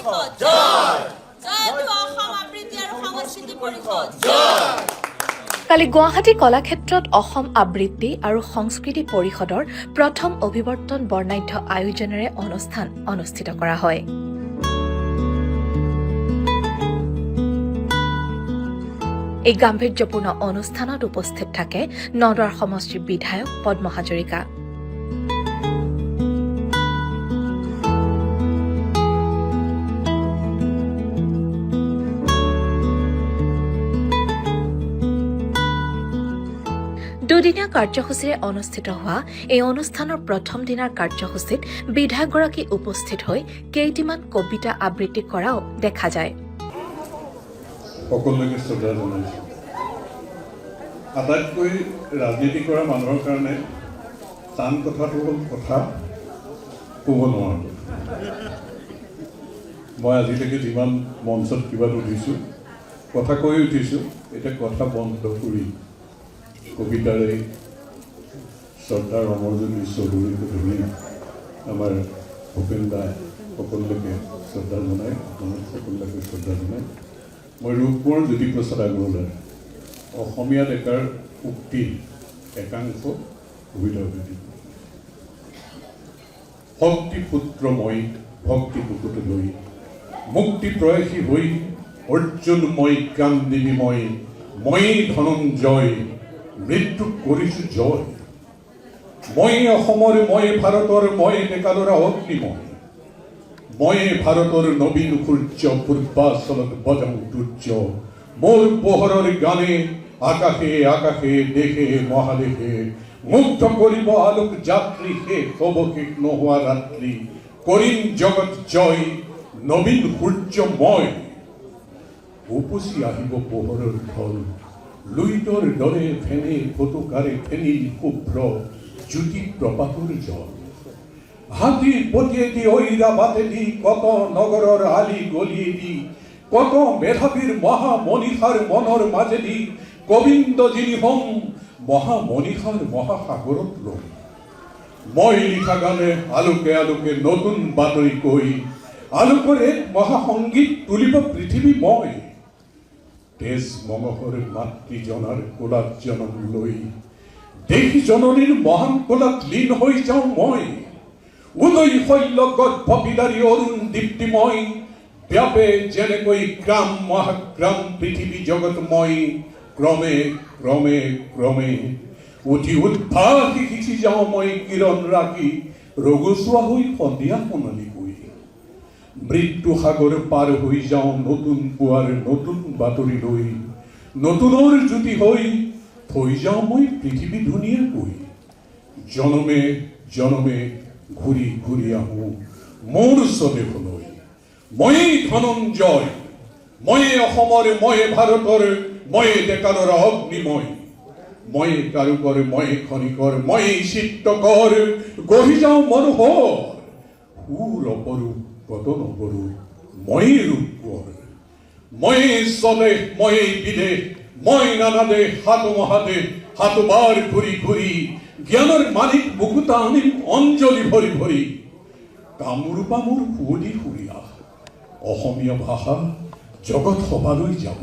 পৰিষদ জয় জয় অসম আবৃত্তি আৰু সংস্কৃতি পৰিষদ জয়। কালি গুৱাহাটী কলাক্ষেত্ৰত অসম আবৃত্তি আৰু সংস্কৃতি পৰিষদৰ প্ৰথম অভিৱৰ্তন বৰ্ণাঢ্য আয়োজনেৰে অনুষ্ঠান অনুষ্ঠিত কৰা হয়। এই গাম্ভীৰ্যপূৰ্ণ অনুষ্ঠানত উপস্থিত থাকে নগাঁও সমষ্টিৰ বিধায়ক পদ্ম হাজৰিকা। দুদিনীয়া কাৰ্যসূচীৰে অনুষ্ঠিত হোৱা এই অনুষ্ঠানৰ প্ৰথম দিনাৰ কাৰ্যসূচীত বিধায়কগৰাকী উপস্থিত হৈ কেইটিমান কবিতা আবৃত্তি কৰাও দেখা যায়। সকলোকে শ্ৰদ্ধা জনাইছোঁ। আটাইতকৈ ৰাজনীতি কৰা মানুহৰ কাৰণে টান কথাটো হ'ল কথা ক'ব নোৱাৰোঁ। মই আজিলৈকে যিমান মঞ্চত কিবাত উঠিছোঁ, কথা কৈ উঠিছোঁ, এতিয়া কথা বন্ধ কৰি কবিতাৰে শ্ৰদ্ধাৰ অমৰজ্যোতি চৌধুৰীকে ধৰি আমাৰ ভূপেন দা সকলোকে শ্ৰদ্ধা জনাই, আপোনালোক সকলোকে শ্ৰদ্ধা জনাই। মই ৰূপকোঁৱৰ জ্যোতিপ্ৰসাদ আগৰৱালাৰ অসমীয়া ডেকাৰ উক্তি একাংশ কবিতা আবৃত্তি শক্তিপুত্ৰ মই ভক্তি বুকুত লৈ মুক্তি প্ৰয়াসী হৈ অৰ্জুন মই কামদেৱী মই ধনঞ্জয় মৃত্যুক কৰিছোঁ জয়। মই অসমৰ মই ভাৰতৰ মই ডেকালৰা অগ্নিময় মই ভাৰতৰ নবীন সূৰ্য পূৰ্বাচলত বজাওঁ সূৰ্য মোৰ পোহৰৰ গানে আকাশে আকাশে দেশে মহাদেশে মুগ্ধ কৰিব আলোক যাত্ৰী শেষ হ'ব শেষ নোহোৱা ৰাত্ৰি কৰিম জগত জয় নবীন সূৰ্য মই উপচি আহিব পোহৰৰ ঢল লুইতৰ দৰে ফেনে ফটকাৰে ফেনিল শুভ্ৰ জ্যোতি প্ৰপাতৰ জল হাতী পতিয়েদি ঐৰা বাটেদি কত নগৰৰ আলি গলিয়েদি কত মেধাবীৰ মহামনীষাৰ মনৰ মাজেদি গোবিন্দ যিনি হম মহামনীষাৰ মহাসাগৰত লম মই লিখা গানে আলোকে আলোকে নতুন বাতৰি কৈ আলোকৰে মহাসংগীত তুলিব পৃথিৱী মই তেজ মঙহৰ মাতৃজনাৰ কোলাত জনম লৈ দেশ জননীৰ মহান কোলাত লীন হৈ যাওঁ মই উদয় শৈল গৰ্ভপিদাৰী অৰুণ দীপ্তিময় ব্যাপে যেনেকৈ গ্ৰাম মহাগ্ৰাম পৃথিৱী জগতময় ক্ৰমে ক্ৰমে ক্ৰমে উঠি উদ্ভাসি সিঁচি যাওঁ মই কিৰণ ৰাখি ৰগচুৱা হৈ সন্ধিয়া সোণালী হৈ মৃত্যু সাগৰ পাৰ হৈ যাওঁ নতুন পুৱাৰ নতুন বাতৰি লৈ নতুনৰ জ্যোতি হৈ থৈ যাওঁ মই পৃথিৱী ধুনীয়াকৈ জনমে জনমে ঘূৰি ঘূৰি আহোঁ মোৰ স্বদেশলৈ মই ধনঞ্জয় মই অসমৰ মই ভাৰতৰ মই ডেকালৰা অগ্নিময় মই কাৰুকৰ মই খনিকৰ মই চিত্ৰকৰ গঢ়ি যাওঁ মনোহৰ সুৰ অপৰূপ কত নপৰো মই ৰূপৰ মই স্বদেশ মই বিদেশ মই নানা দেশ সাতো মহাদেশ সাতোবাৰ ঘূৰি ঘূৰি জ্ঞানৰ মালিক বুকুতা আনিম অঞ্জলি ভৰি ভৰি কামৰূপা মোৰ সুৱদি সুৰীয়া অসমীয়া ভাষা জগত সভালৈ যাব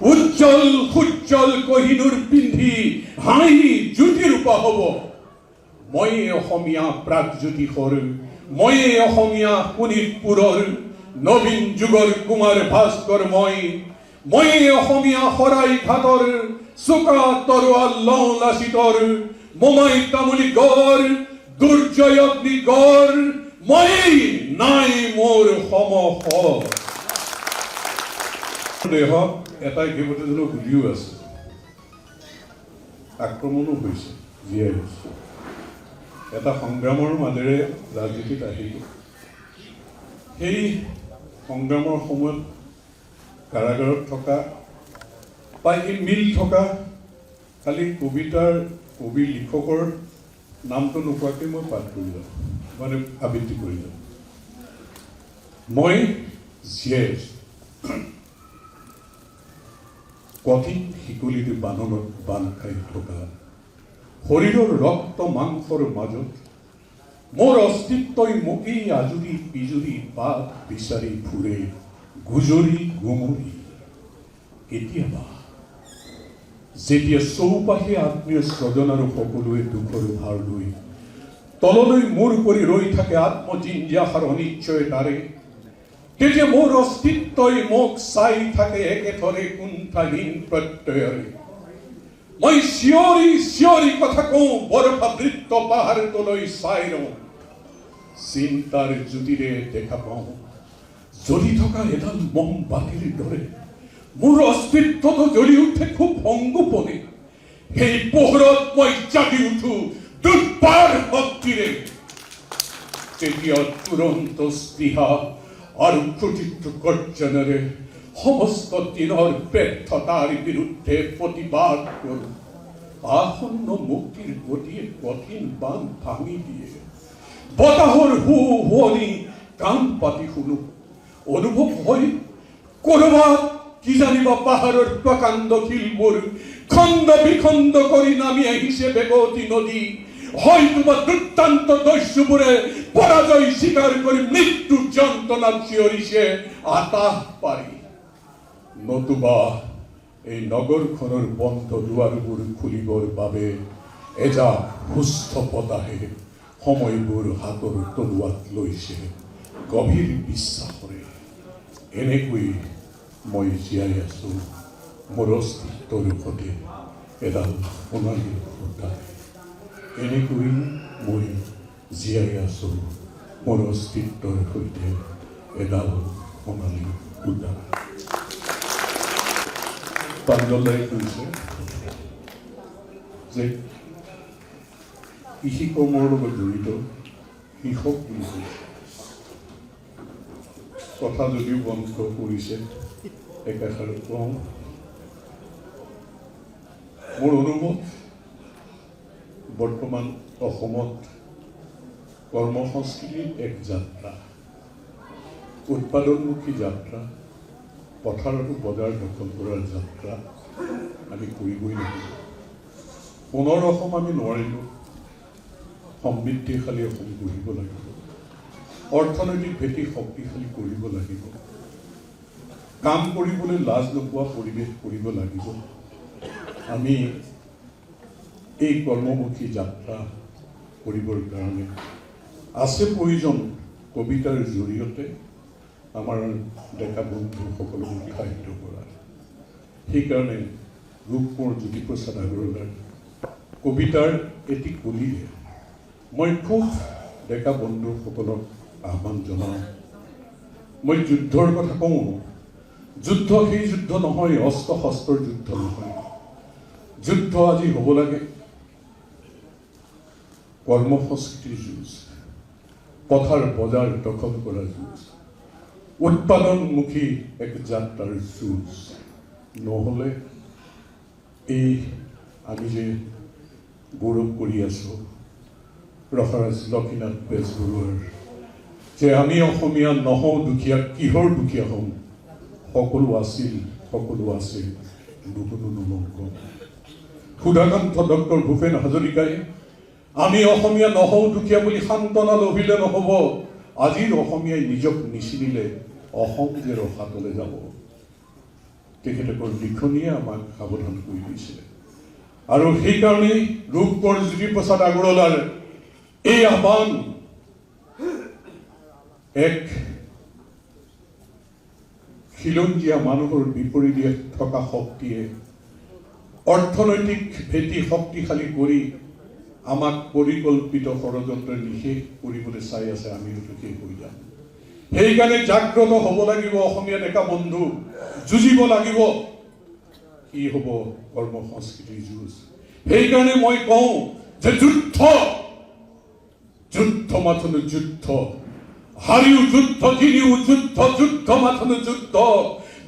উজ্জ্বল সুজ্জ্বল কহিনুৰ পিন্ধি হাঁহি জ্যোতিৰূপা হ'ব মই অসমীয়া প্ৰাগজ্যোতিষৰ মই অসমীয়া শোণিতপুৰৰ নবীন যুগৰ কুমাৰ ভাস্কৰ মই অসমীয়া শৰাইঘাটৰ চোকা তৰোৱাল লওঁ লাচিতৰ মোমাই তামুলী গড় দুৰ্জয় অগ্নি গড় মই নাই মোৰ সমসৰ দেহত এটাই কেইবাটাজনো গুলিও আছে আক্ৰমণো হৈছে জীয়াই হৈছে এটা সংগ্ৰামৰ মাজেৰে ৰাজনীতিত আহিলোঁ সেই সংগ্ৰামৰ সময়ত কাৰাগাৰত থকা বা এই মিল থকা খালি কবিতাৰ কবি লিখকৰ নামটো নোকোৱাকৈ মই পাঠ কৰি যাওঁ মানে আবৃত্তি কৰি যাওঁ মই জীয়াই আছোঁ কঠিন শিকলিতে বান্ধনত বান্ধ খাই থকা শৰীৰৰ ৰক্ত মাংসৰ মাজত মোৰ অস্তিত্বই মোকেই আজুৰি পিজুৰি বাট বিচাৰি ফুৰে গুজৰি গুমৰি। কেতিয়াবা যেতিয়া চৌপাশে আত্মীয় স্বজন আৰু সকলোৱে দুখৰ ভাৰ লৈ তললৈ মূৰ কৰি ৰৈ থাকে আত্মজিঞ্জাসাৰ অনিশ্চয়তাৰে, তেতিয়া মোৰ অস্তিত্বই মোক চাই থাকে একেথৰে কুণ্ঠাহীন প্ৰত্যয়েৰে। মই চিঞৰি চিঞৰি কথা কওঁ, বৰফাবৃত পাহাৰটোলৈ চাই ৰওঁ, চিন্তাৰ জ্যোতিৰে দেখা পাওঁ জ্বলি থকা এডাল মমবাতিৰ দৰে মোৰ অস্তিত্বটো জ্বলি উঠে খুব সংগোপনে। সেই পোহৰত মই জাগি উঠো দুৰ্বাৰ শক্তিৰে। তেতিয়া তুৰন্ত স্পৃহা আৰু প্ৰতিত্ব গৰ্জনেৰে সমস্ত দিনৰ ব্যৰ্থতাৰ বিৰুদ্ধে প্ৰতিবাদ কৰোঁ। আসন্ন মুক্তিৰ গতিয়ে কঠিন বান ভাঙি দিয়ে। বতাহৰ হুৱনি কাণ পাতি শুনো, অনুভৱ হয় কৰবাত কি জানিবা পাহাৰৰ প্ৰকাণ্ড শিলবোৰ খণ্ড বিখণ্ড কৰি নামি আহিছে বেগতী নদী। হয়তো বা দুৰ্দান্ত দস্যুবোৰে পৰাজয় স্বীকাৰ কৰি মৃত্যু যন্ত্ৰণাত চিঞৰিছে আতাহ পাৰি। নতুবা এই নগৰখনৰ বন্ধ দুৱাৰবোৰ খুলিবৰ বাবে এজাক সুস্থ বতাহে সময়বোৰ হাতৰ তলুৱাত লৈছে গভীৰ বিশ্বাসৰে। এনেকৈ মই জীয়াই আছো মোৰ অস্তিত্বৰ সৈতে এডাল সোণালী সূতাৰে। এনেকৈ মই জীয়াই আছো মোৰ অস্তিত্বৰ সৈতে এডাল সোণালী সূতাৰে। প্ৰাঞ্জলদাই কৈছে যে কৃষি কৰ্মৰ লগত জড়িত কৃষক বুলি কৈছে। কথা যদিও বন্ধ কৰিছে একেষাৰে কওঁ, মোৰ অনুভৱ বৰ্তমান অসমত কৰ্মসংস্কৃতিৰ এক যাত্ৰা, উৎপাদনমুখী যাত্ৰা, পথাৰতো বজাৰ দখল কৰাৰ যাত্ৰা আমি কৰিবই লাগিব। পুনৰ অসম আমি নোৱাৰিলোঁ, সমৃদ্ধিশালী অসম গঢ়িব লাগিব, অৰ্থনৈতিক ভেটি শক্তিশালী কৰিব লাগিব, কাম কৰিবলৈ লাজ নোপোৱা পৰিৱেশ কৰিব লাগিব। আমি এই কৰ্মমুখী যাত্ৰা কৰিবৰ কাৰণে আছে প্ৰয়োজন কবিতাৰ জৰিয়তে আমাৰ ডেকা বন্ধুসকলক উৎসাহিত কৰাৰ। সেইকাৰণে ৰূপকোঁৱৰ জ্যোতিপ্ৰসাদ আগৰৱালাৰ কবিতাৰ এটি কলিৰে মই খুব ডেকা বন্ধুসকলক আহ্বান জনাওঁ। মই যুদ্ধৰ কথা কওঁ, যুদ্ধ সেই যুদ্ধ নহয়, অস্ত্ৰ শস্ত্ৰৰ যুদ্ধ নহয়। যুদ্ধ আজি হ'ব লাগে কৰ্মসংস্কৃতিৰ যুঁজ, পথাৰ বজাৰ দখল কৰা যুঁজ, উৎপাদনমুখী এক যাত্ৰাৰ যুঁজ। নহ'লে এই আমি যে গৌৰৱ কৰি আছো ৰসাৰাজ লক্ষ্মীনাথ বেজবৰুৱাৰ যে আমি অসমীয়া নহওঁ দুখীয়া, কিহৰ দুখীয়া হ'ম? সকলো আছিল, সকলো আছে, দুগুণো নলংক। সুধাকান্ত ডক্টৰ ভূপেন হাজৰিকাই আমি অসমীয়া নহওঁ দুখীয়া বুলি সান্তনা লভিলে নহ'ব, আজিৰ অসমীয়াই নিজক নিচিনিলে অসম যে ৰসাতলে যাব। তেখেতলোকৰ লিখনিয়ে আমাক সাৱধান কৰি দিছিলে। আৰু সেইকাৰণেই ৰূপকোঁৱৰ জ্যোতিপ্ৰসাদ আগৰৱালাৰ এই আহ্বান এক খিলঞ্জীয়া মানুহৰ বিপৰীতে থকা শক্তিয়ে অৰ্থনৈতিক ভেটি শক্তিশালী কৰি আমাক পৰিকল্পিত ষড়যন্ত্ৰ নিষেধ কৰিবলৈ চাই আছে। আমিও শেষ হৈ যাম। সেইকাৰণে জাগ্ৰত হ'ব লাগিব অসমীয়া ডেকা বন্ধু, যুঁজিব লাগিব। কি হ'ব? কৰ্মসংস্কৃতিৰ যুঁজ। সেইকাৰণে মই কওঁ যে যুদ্ধ, যুদ্ধ মাথনো যুদ্ধ, হাৰিও যুদ্ধ, জিনিও যুদ্ধ, যুদ্ধ মাথনো যুদ্ধ।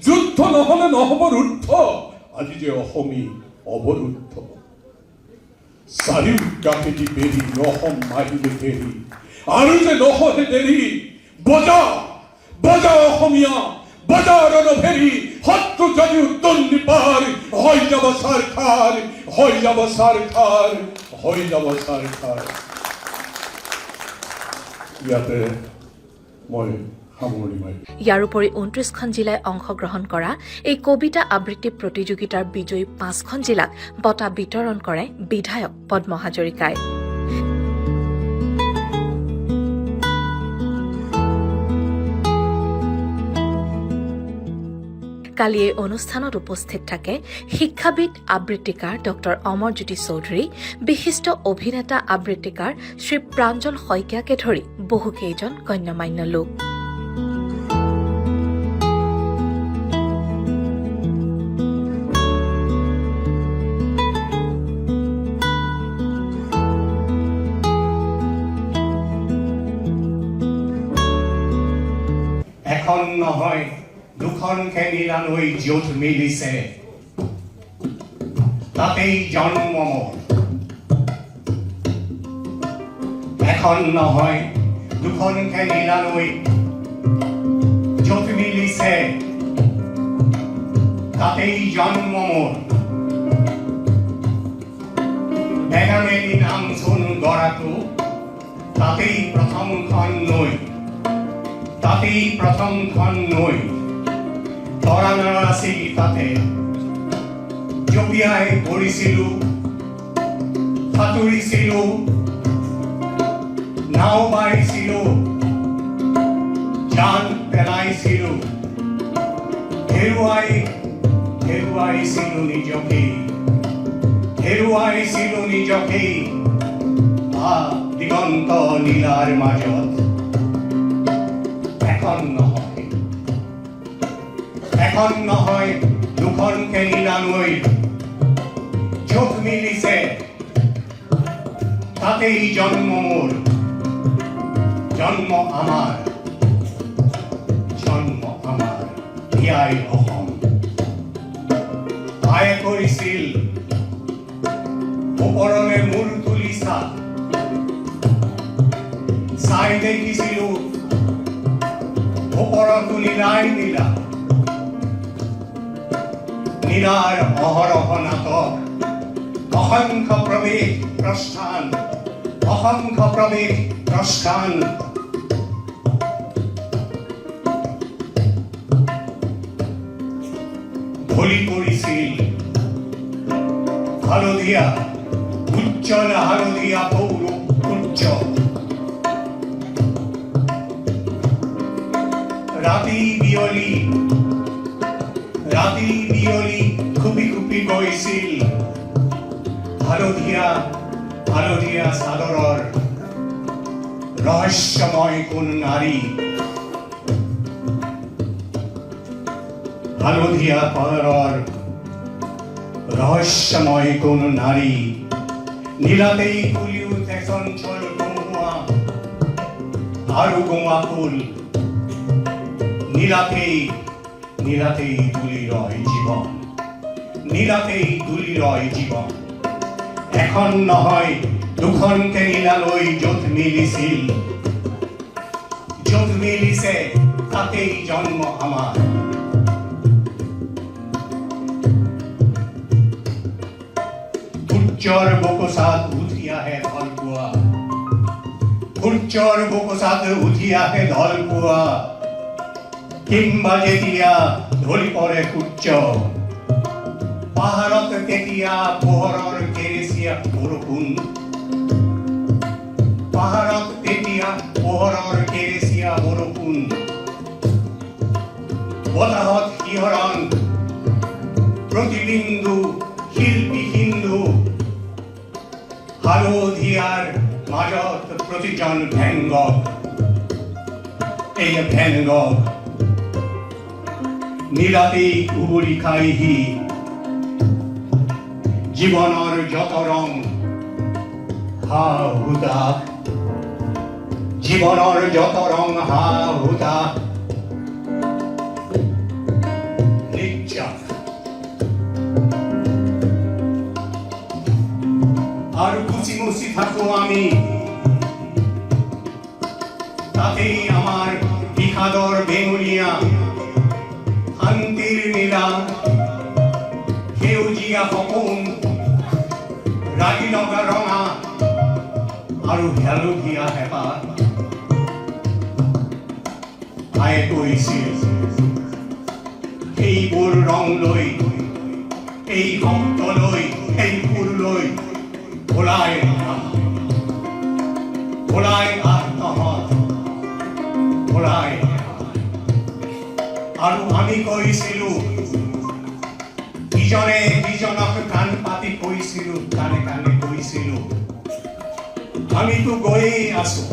যুদ্ধ নহ'লে নহ'ব ৰুদ্ধ। আজি যে অসমী অৱৰুদ্ধ, চাৰিওকাষেদি বেৰি অসম আহিলে ঘেৰি, আৰু যে নহ'লে দেৰি। বজা বজা অসমীয়া, বজা ৰণভেৰি, শত্ৰু যদিও তন্দি পাৰ, হৈ যাব চাৰ খাৰ, হৈ যাব চাৰ খাৰ, হৈ যাব চাৰ খাৰ। ইয়াতে মই সামৰণি মাৰিম। ইয়াৰোপৰি 29খন জিলাই অংশগ্ৰহণ কৰা এই কবিতা আবৃত্তি প্ৰতিযোগিতাৰ বিজয়ী 5খন জিলাক বঁটা বিতৰণ কৰে বিধায়ক পদ্ম হাজৰিকাই। কালি এই অনুষ্ঠানত উপস্থিত থাকে শিক্ষাবিদ আবৃত্তিকাৰ ডক্টৰ অমৰজ্যোতি চৌধুৰী, বিশিষ্ট অভিনেতা আবৃত্তিকাৰ শ্ৰী প্ৰাঞ্জল শইকীয়াকে ধৰি বহুকেইজন গণ্যমান্য লোক। এখন নহয় দুখনকে মিলালৈ য'ত মিলিছে তাতেই জন্ম মোৰ। এখন নহয় দুখনকে মিলালৈ য'ত মিলিছে তাতেই জন্ম মোৰ। বেঙামেলি নাম চোন গৰাটো তাতেই প্ৰথমখন নৈ, তাতেই প্ৰথমখন নৈ। তৰা নৰা আছিল তাতে, জঁপিয়াই পৰিছিলো, সাঁতুৰিছিলো, নাও মাৰিছিলো, জান পেলাইছিলো, হেৰুৱাইছিলো নিজকেই, হেৰুৱাইছিলো নিজকেই দিগন্ত নীলাৰ মাজত। এখন নহয় দুখনকে নীলানৈ য'ত মিলিছে তাতেই জন্ম মোৰ। জন্ম আমাৰ, জন্ম আমাৰ এয়াই অসম। আয়ে কৰিছিল ওপৰলে মূৰ তুলি চাই দেখিছিলো ওপৰতো নীলাই নীলা। নীলাৰ অহৰহ নাটক, অসংখ্য প্ৰৱেশ প্ৰস্থান, অসংখ্য প্ৰৱেশ প্ৰস্থান। ঢলি পৰিছিল হালধীয়া, উজ্জ্বল হালধীয়া পৌৰ সূৰ্য। ৰাতি বিয়লি খুপি খুপি গৈছিল হালধীয়া হালধীয়া চাদৰৰ ৰহস্যময় কোন নাৰী। হালধীয়া পাৰৰ ৰহস্যময় কোন নাৰী। নীলাতেই ফুলি উঠে চঞ্চল গুমুৱা আৰু গুমা ফুল। নীলাতেই তুলি ৰয় জীৱন, নীলাতেই তুলি ৰয় জীৱন। এখন নহয় দুখনকে নীলালৈ য'ত মিলিছিল, য'ত মিলিছে তাতেই জন্ম আমাৰ। সূৰ্যৰ বকচাত উঠি আহে ঢলপুৱা, সূৰ্যৰ বকচাত উঠি আহে ঢলপুৱা। কিম্বা যেতিয়া ঢলি পৰে সূৰ্য, পাহাৰত তেতিয়া পোহৰৰ কেৰেচিয়া বৰষুণ। পাহাৰত তেতিয়া পোহৰৰ কেৰেচিয়া বৰষুণ। বতাহত শিহৰণ, প্ৰতিবিন্দু শিল্পী সিন্ধু। হালধীয়াৰ মাজত প্ৰতিজন ভেন গগ, এই ভেন গগ। নীলাতেই উবৰি খাইহি জীৱনৰ যত ৰং হা হুতাশ, জীৱনৰ যত ৰং হা হুতাশ। নিৰ্যাস আৰু কুচি মুচি থাকো আমি, তাতেই আমাৰ বিষাদৰ বেঙুনীয়া শান্তিৰ নীলা। সেউজীয়া সপোন, ৰাগি লগা ৰঙা আৰু হালধীয়া হেঁপাহ। আয়ে কৰিছিল এইবোৰ ৰং লৈ এই শব্দ লৈ এই সুৰ লৈ ওলাই তহঁত ওলাই আৰু আমি কৈছিলোঁ ইজনে ইজনক কাণ পাতি কৈছিলোঁ কাণে কাণে কৈছিলোঁ আমিতো গৈয়ে আছো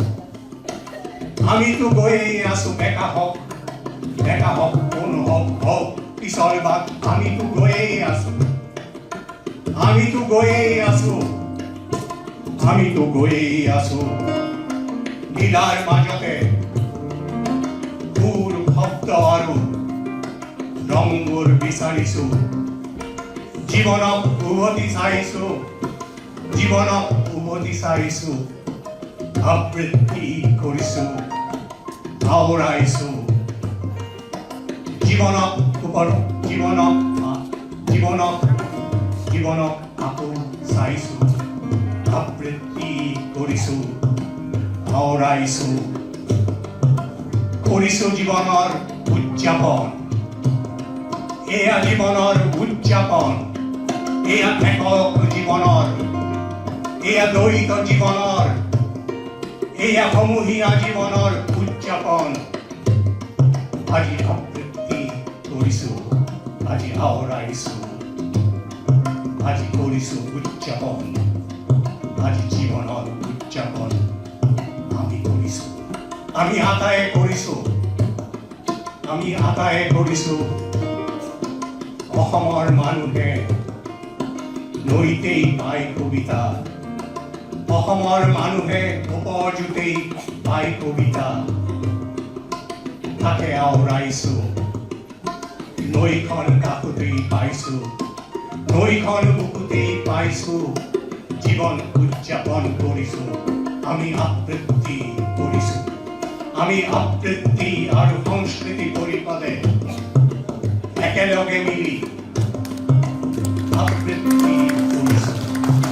বেকা হওক কোন হওক পিছৰ বাট আমিতো গৈয়ে আছো নীলাৰ মাজতে সুৰ শব্দ আৰু ৰংবোৰ বিচাৰিছো জীৱনক উভতি চাইছো আবৃত্তি কৰিছো আওৰাইছো জীৱনক আকৌ চাইছো আবৃত্তি কৰিছো আওৰাইছো কৰিছো জীৱনৰ উদযাপন এয়া জীৱনৰ উদযাপন এয়া একক জীৱনৰ এয়া দ্বৈত জীৱনৰ এয়া সমূহীয়া জীৱনৰ উদযাপন আজি আবৃত্তি কৰিছো আজি আওৰাইছো আজি কৰিছো উদযাপন আজি জীৱনৰ উদযাপন আমি কৰিছো আমি আটায়ে কৰিছো অসমৰ মানুহে নৈতেই পায় কবিতা অসমৰ মানুহে উপযুতেই পায় কবিতা তাকে আওৰাইছো নৈখন কাষতেই পাইছো নৈখন বুকুতেই পাইছো জীৱন উদযাপন কৰিছো আমি আবৃত্তি কৰিছো আমি আবৃত্তি আৰু সংস্কৃতি পৰিষদে একেলগে মিলি আবৃত্তি